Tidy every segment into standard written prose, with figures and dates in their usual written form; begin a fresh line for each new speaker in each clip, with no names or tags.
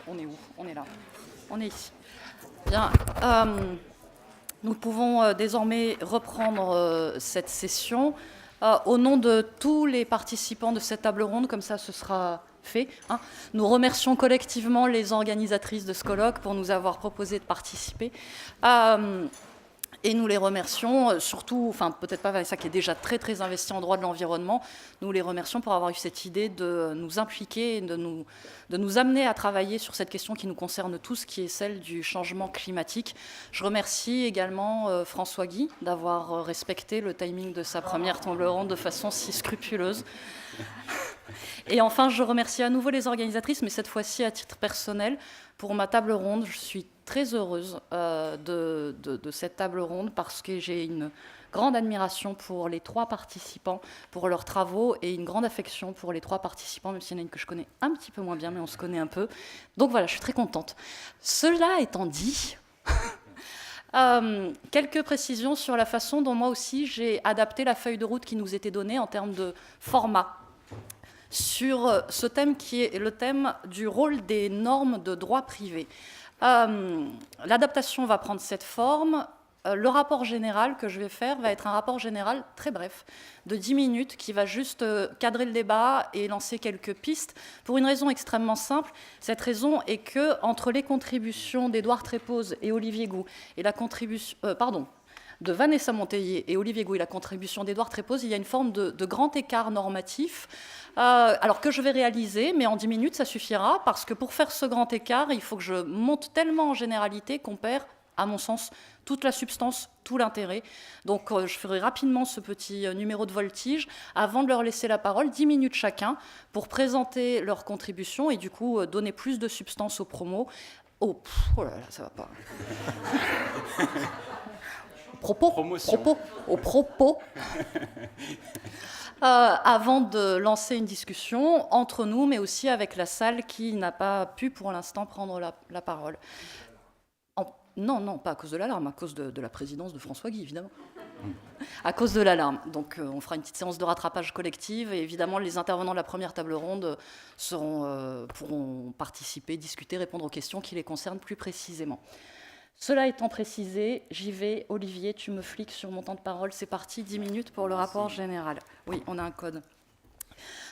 On est où? On est là. On est ici. Bien. Nous pouvons désormais reprendre cette session. Au nom de tous les participants de cette table ronde, comme ça ce sera fait, nous remercions collectivement les organisatrices de ce colloque pour nous avoir proposé de participer. Et nous les remercions, surtout, enfin peut-être pas Vanessa qui est déjà très très investie en droit de l'environnement, nous les remercions pour avoir eu cette idée de nous impliquer, de nous amener à travailler sur cette question qui nous concerne tous, qui est celle du changement climatique. Je remercie également François Guy d'avoir respecté le timing de sa première table ronde de façon si scrupuleuse. Et enfin, je remercie à nouveau les organisatrices, mais cette fois-ci à titre personnel. Pour ma table ronde, je suis très heureuse de cette table ronde parce que j'ai une grande admiration pour les trois participants, pour leurs travaux, et une grande affection pour les trois participants, même s'il y en a une que je connais un petit peu moins bien, mais on se connaît un peu. Donc voilà, je suis très contente. Cela étant dit, quelques précisions sur la façon dont moi aussi j'ai adapté la feuille de route qui nous était donnée en termes de format, sur ce thème qui est le thème du rôle des normes de droit privé. L'adaptation va prendre cette forme. Le rapport général que je vais faire va être un rapport général très bref, de 10 minutes, qui va juste cadrer le débat et lancer quelques pistes, pour une raison extrêmement simple. Cette raison est que, entre les contributions d'Édouard Trépoz et Olivier Gou, et la contribution... de Vanessa Monteiller et Olivier Gou et la contribution d'Édouard Trépoz, il y a une forme de grand écart normatif, alors que je vais réaliser, mais en 10 minutes, ça suffira, parce que pour faire ce grand écart, il faut que je monte tellement en généralité qu'on perd, à mon sens, toute la substance, tout l'intérêt. Donc je ferai rapidement ce petit numéro de voltige, avant de leur laisser la parole, 10 minutes chacun, pour présenter leur contribution, et du coup donner plus de substance aux promos. Oh là là, ça va pas. Au propos, avant de lancer une discussion entre nous, mais aussi avec la salle qui n'a pas pu pour l'instant prendre la parole. Non, pas à cause de l'alarme, à cause de la présidence de François Guy, évidemment. À cause de l'alarme. Donc on fera une petite séance de rattrapage collective, et évidemment les intervenants de la première table ronde pourront participer, discuter, répondre aux questions qui les concernent plus précisément. Cela étant précisé, j'y vais. Olivier, tu me fliques sur mon temps de parole. C'est parti, 10 minutes pour le rapport général. Oui, on a un code.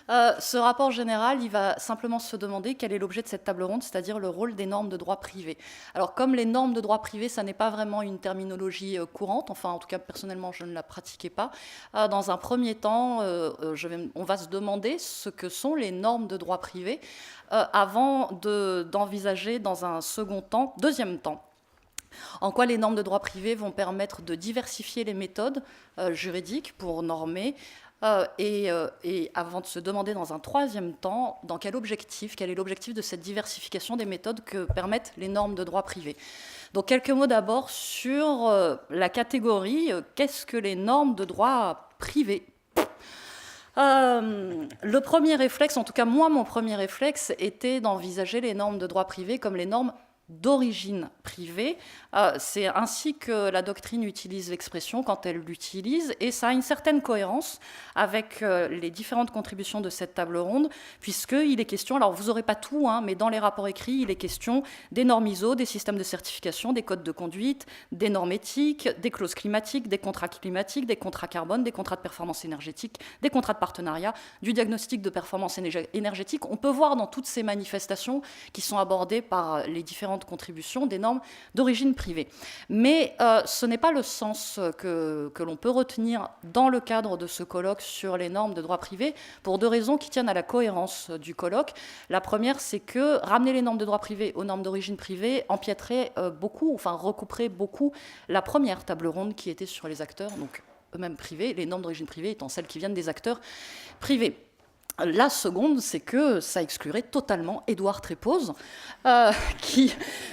Ce rapport général, il va simplement se demander quel est l'objet de cette table ronde, c'est-à-dire le rôle des normes de droit privé. Alors, comme les normes de droit privé, ça n'est pas vraiment une terminologie courante, enfin, en tout cas, personnellement, je ne la pratiquais pas. Dans un premier temps, on va se demander ce que sont les normes de droit privé avant d'envisager dans un deuxième temps, en quoi les normes de droit privé vont permettre de diversifier les méthodes juridiques pour normer, et avant de se demander dans un troisième temps quel est l'objectif de cette diversification des méthodes que permettent les normes de droit privé. Donc quelques mots d'abord sur la catégorie qu'est-ce que les normes de droit privé. Le premier réflexe, en tout cas moi mon premier réflexe, était d'envisager les normes de droit privé comme les normes d'origine privée. C'est ainsi que la doctrine utilise l'expression quand elle l'utilise, et ça a une certaine cohérence avec les différentes contributions de cette table ronde, puisqu'il est question, alors vous n'aurez pas tout, mais dans les rapports écrits, il est question des normes ISO, des systèmes de certification, des codes de conduite, des normes éthiques, des clauses climatiques, des contrats climatiques, des contrats carbone, des contrats de performance énergétique, des contrats de partenariat, du diagnostic de performance énergétique. On peut voir dans toutes ces manifestations qui sont abordées par les différentes contributions des normes d'origine privée. Mais ce n'est pas le sens que l'on peut retenir dans le cadre de ce colloque sur les normes de droit privé, pour deux raisons qui tiennent à la cohérence du colloque. La première, c'est que ramener les normes de droit privé aux normes d'origine privée empiéterait beaucoup, enfin recouperait beaucoup la première table ronde qui était sur les acteurs, donc eux-mêmes privés, les normes d'origine privée étant celles qui viennent des acteurs privés. La seconde, c'est que ça exclurait totalement Édouard Trépoz, qui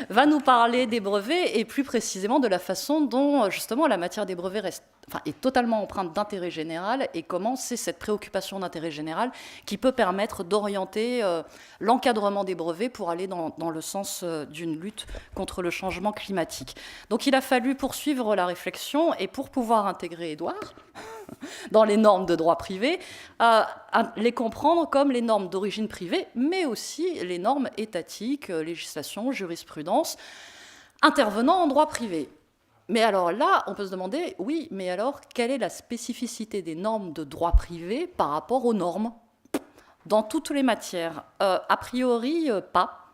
va nous parler des brevets, et plus précisément de la façon dont, justement, la matière des brevets est totalement empreinte d'intérêt général, et comment c'est cette préoccupation d'intérêt général qui peut permettre d'orienter l'encadrement des brevets pour aller dans le sens d'une lutte contre le changement climatique. Donc il a fallu poursuivre la réflexion, et pour pouvoir intégrer Édouard... dans les normes de droit privé, les comprendre comme les normes d'origine privée, mais aussi les normes étatiques, législation, jurisprudence, intervenant en droit privé. Mais alors là, on peut se demander, oui, mais alors, quelle est la spécificité des normes de droit privé par rapport aux normes dans toutes les matières? A priori, pas.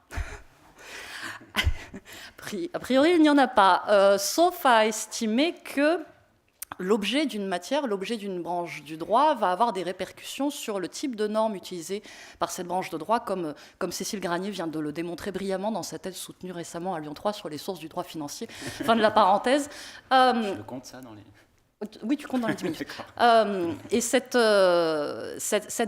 A priori, il n'y en a pas, sauf à estimer que l'objet d'une matière, l'objet d'une branche du droit va avoir des répercussions sur le type de normes utilisées par cette branche de droit, comme Cécile Granier vient de le démontrer brillamment dans sa thèse soutenue récemment à Lyon 3 sur les sources du droit financier. Fin de la parenthèse.
Je le compte ça dans les...
Oui, tu comptes dans les 10 minutes. Et cette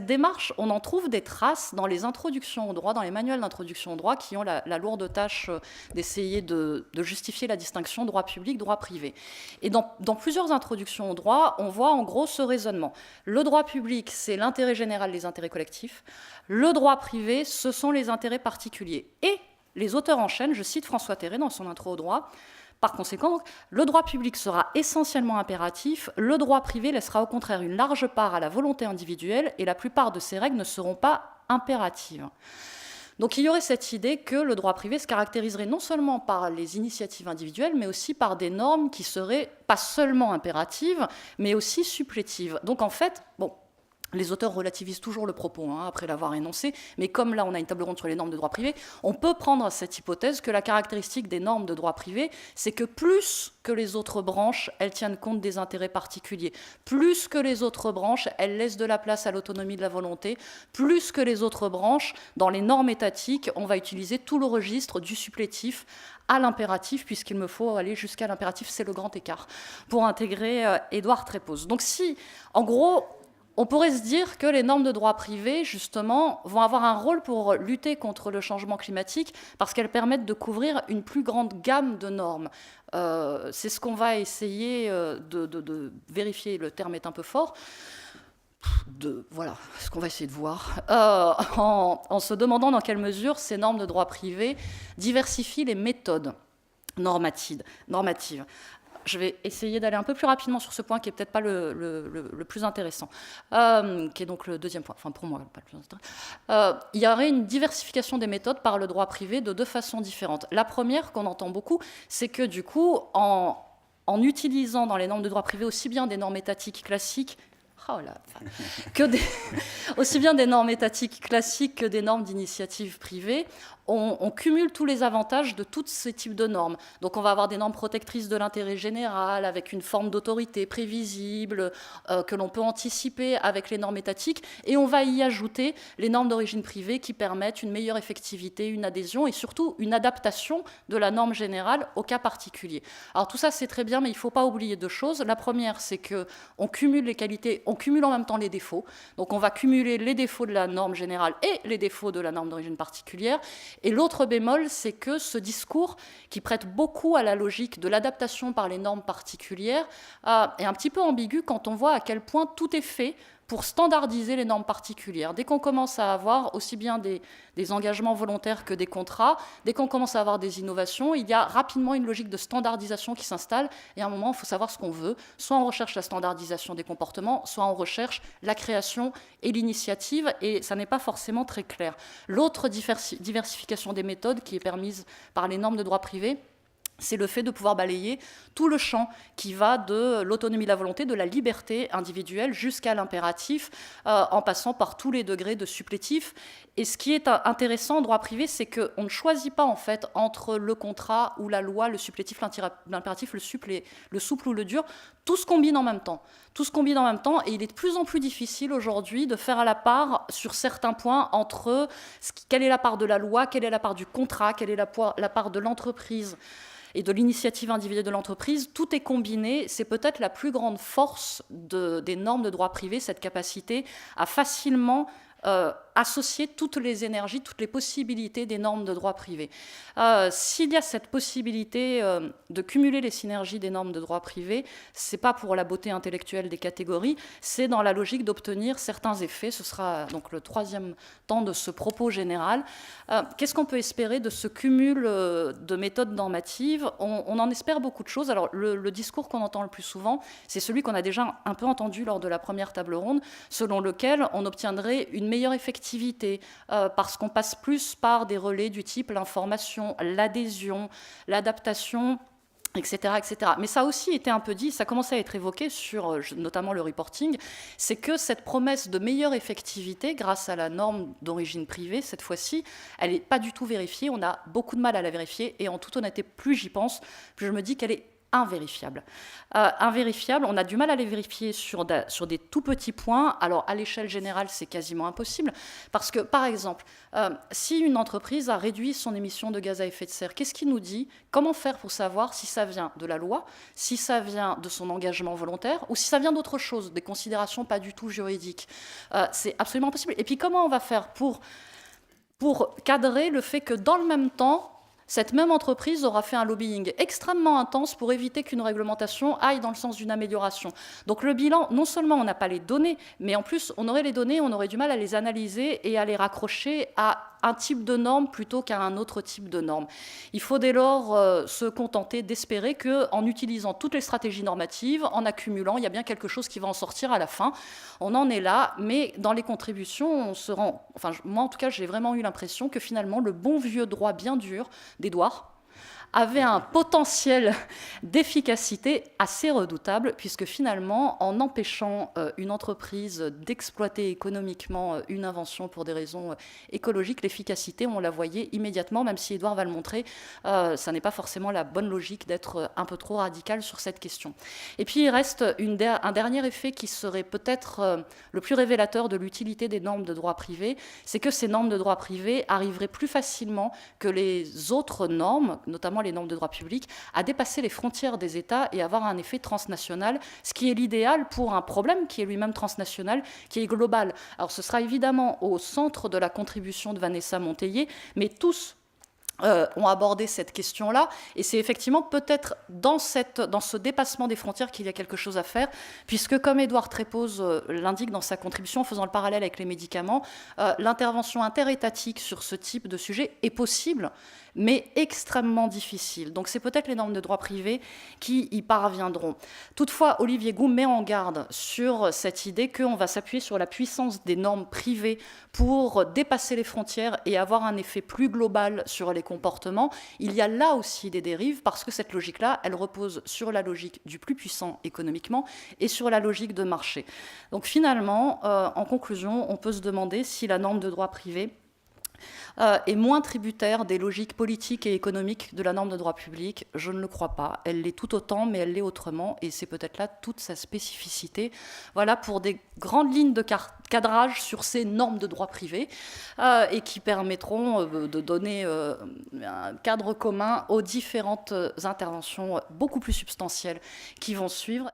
démarche, on en trouve des traces dans les introductions au droit, dans les manuels d'introduction au droit, qui ont la lourde tâche d'essayer de justifier la distinction droit public, droit privé. Et dans plusieurs introductions au droit, on voit en gros ce raisonnement. Le droit public, c'est l'intérêt général, les intérêts collectifs. Le droit privé, ce sont les intérêts particuliers. Et les auteurs enchaînent, je cite François Terré dans son intro au droit, par conséquent, le droit public sera essentiellement impératif, le droit privé laissera au contraire une large part à la volonté individuelle et la plupart de ces règles ne seront pas impératives. Donc il y aurait cette idée que le droit privé se caractériserait non seulement par les initiatives individuelles, mais aussi par des normes qui seraient pas seulement impératives, mais aussi supplétives. Donc en fait, bon, les auteurs relativisent toujours le propos, après l'avoir énoncé, mais comme là on a une table ronde sur les normes de droit privé, on peut prendre cette hypothèse que la caractéristique des normes de droit privé, c'est que plus que les autres branches, elles tiennent compte des intérêts particuliers, plus que les autres branches, elles laissent de la place à l'autonomie de la volonté, plus que les autres branches, dans les normes étatiques, on va utiliser tout le registre du supplétif à l'impératif, puisqu'il me faut aller jusqu'à l'impératif, c'est le grand écart, pour intégrer Édouard Trépose. Donc si, en gros, on pourrait se dire que les normes de droit privé, justement, vont avoir un rôle pour lutter contre le changement climatique parce qu'elles permettent de couvrir une plus grande gamme de normes. C'est ce qu'on va essayer de vérifier, le terme est un peu fort, voilà, ce qu'on va essayer de voir, en se demandant dans quelle mesure ces normes de droit privé diversifient les méthodes normatives. Je vais essayer d'aller un peu plus rapidement sur ce point qui n'est peut-être pas le plus intéressant, qui est donc le deuxième point, enfin pour moi, pas le plus intéressant. Il y aurait une diversification des méthodes par le droit privé de deux façons différentes. La première, qu'on entend beaucoup, c'est que du coup, en utilisant dans les normes de droit privé aussi bien des normes étatiques classiques, aussi bien des normes étatiques classiques que des normes d'initiative privée, on cumule tous les avantages de tous ces types de normes. Donc on va avoir des normes protectrices de l'intérêt général, avec une forme d'autorité prévisible, que l'on peut anticiper avec les normes étatiques, et on va y ajouter les normes d'origine privée qui permettent une meilleure effectivité, une adhésion, et surtout une adaptation de la norme générale au cas particulier. Alors tout ça c'est très bien, mais il ne faut pas oublier deux choses. La première, c'est qu'on cumule les qualités, on cumule en même temps les défauts. Donc on va cumuler les défauts de la norme générale et les défauts de la norme d'origine particulière. Et l'autre bémol, c'est que ce discours, qui prête beaucoup à la logique de l'adaptation par les normes particulières, est un petit peu ambigu quand on voit à quel point tout est fait pour standardiser les normes particulières. Dès qu'on commence à avoir aussi bien des engagements volontaires que des contrats, dès qu'on commence à avoir des innovations, il y a rapidement une logique de standardisation qui s'installe, et à un moment, il faut savoir ce qu'on veut. Soit on recherche la standardisation des comportements, soit on recherche la création et l'initiative, et ça n'est pas forcément très clair. L'autre diversification des méthodes qui est permise par les normes de droit privé, c'est le fait de pouvoir balayer tout le champ qui va de l'autonomie de la volonté, de la liberté individuelle jusqu'à l'impératif, en passant par tous les degrés de supplétif. Et ce qui est intéressant en droit privé, c'est qu'on ne choisit pas en fait entre le contrat ou la loi, le supplétif, l'impératif, le souple ou le dur. Tout se combine en même temps. Tout se combine en même temps, et il est de plus en plus difficile aujourd'hui de faire à la part sur certains points entre quelle est la part de la loi, quelle est la part du contrat, quelle est la part de l'entreprise et de l'initiative individuelle de l'entreprise. Tout est combiné. C'est peut-être la plus grande force des normes de droit privé, cette capacité à facilement associer toutes les énergies, toutes les possibilités des normes de droit privé. S'il y a cette possibilité de cumuler les synergies des normes de droit privé, c'est pas pour la beauté intellectuelle des catégories, c'est dans la logique d'obtenir certains effets. Ce sera donc le troisième temps de ce propos général. Qu'est-ce qu'on peut espérer de ce cumul de méthodes normatives? On en espère beaucoup de choses. Alors le discours qu'on entend le plus souvent, c'est celui qu'on a déjà un peu entendu lors de la première table ronde, selon lequel on obtiendrait une meilleure effectivité parce qu'on passe plus par des relais du type l'information, l'adhésion, l'adaptation, etc., etc. Mais ça a aussi été un peu dit, ça commençait à être évoqué sur notamment le reporting, c'est que cette promesse de meilleure effectivité grâce à la norme d'origine privée, cette fois-ci, elle n'est pas du tout vérifiée, on a beaucoup de mal à la vérifier, et en toute honnêteté, plus j'y pense, plus je me dis qu'elle est invérifiable. Invérifiable, on a du mal à les vérifier sur des tout petits points. Alors, à l'échelle générale, c'est quasiment impossible. Parce que, par exemple, si une entreprise a réduit son émission de gaz à effet de serre, qu'est-ce qui nous dit? Comment faire pour savoir si ça vient de la loi, si ça vient de son engagement volontaire, ou si ça vient d'autre chose, des considérations pas du tout juridiques? C'est absolument impossible. Et puis, comment on va faire pour cadrer le fait que, dans le même temps, cette même entreprise aura fait un lobbying extrêmement intense pour éviter qu'une réglementation aille dans le sens d'une amélioration. Donc le bilan, non seulement on n'a pas les données, mais en plus on aurait les données, on aurait du mal à les analyser et à les raccrocher à un type de norme plutôt qu'à un autre type de norme. Il faut dès lors se contenter d'espérer qu'en utilisant toutes les stratégies normatives, en accumulant, il y a bien quelque chose qui va en sortir à la fin. On en est là, mais dans les contributions, on se rend... Enfin, moi en tout cas, j'ai vraiment eu l'impression que finalement, le bon vieux droit bien dur d'Édouard avait un potentiel d'efficacité assez redoutable, puisque finalement, en empêchant une entreprise d'exploiter économiquement une invention pour des raisons écologiques, l'efficacité, on la voyait immédiatement, même si Édouard va le montrer, ça n'est pas forcément la bonne logique d'être un peu trop radical sur cette question. Et puis il reste un dernier effet qui serait peut-être le plus révélateur de l'utilité des normes de droit privé, c'est que ces normes de droit privé arriveraient plus facilement que les autres normes, notamment les normes de droit public, à dépasser les frontières des États et avoir un effet transnational, ce qui est l'idéal pour un problème qui est lui-même transnational, qui est global. Alors ce sera évidemment au centre de la contribution de Vanessa Monteiller, mais tous ont abordé cette question-là, et c'est effectivement peut-être dans ce dépassement des frontières qu'il y a quelque chose à faire, puisque comme Édouard Trépose l'indique dans sa contribution, en faisant le parallèle avec les médicaments, l'intervention interétatique sur ce type de sujet est possible, mais extrêmement difficile. Donc c'est peut-être les normes de droit privé qui y parviendront. Toutefois, Olivier Goum met en garde sur cette idée qu'on va s'appuyer sur la puissance des normes privées pour dépasser les frontières et avoir un effet plus global sur les comportements. Il y a là aussi des dérives, parce que cette logique-là, elle repose sur la logique du plus puissant économiquement et sur la logique de marché. Donc finalement, en conclusion, on peut se demander si la norme de droit privé est moins tributaire des logiques politiques et économiques de la norme de droit public. Je ne le crois pas. Elle l'est tout autant, mais elle l'est autrement, et c'est peut-être là toute sa spécificité. Voilà pour des grandes lignes de cadrage sur ces normes de droit privé, et qui permettront de donner un cadre commun aux différentes interventions beaucoup plus substantielles qui vont suivre.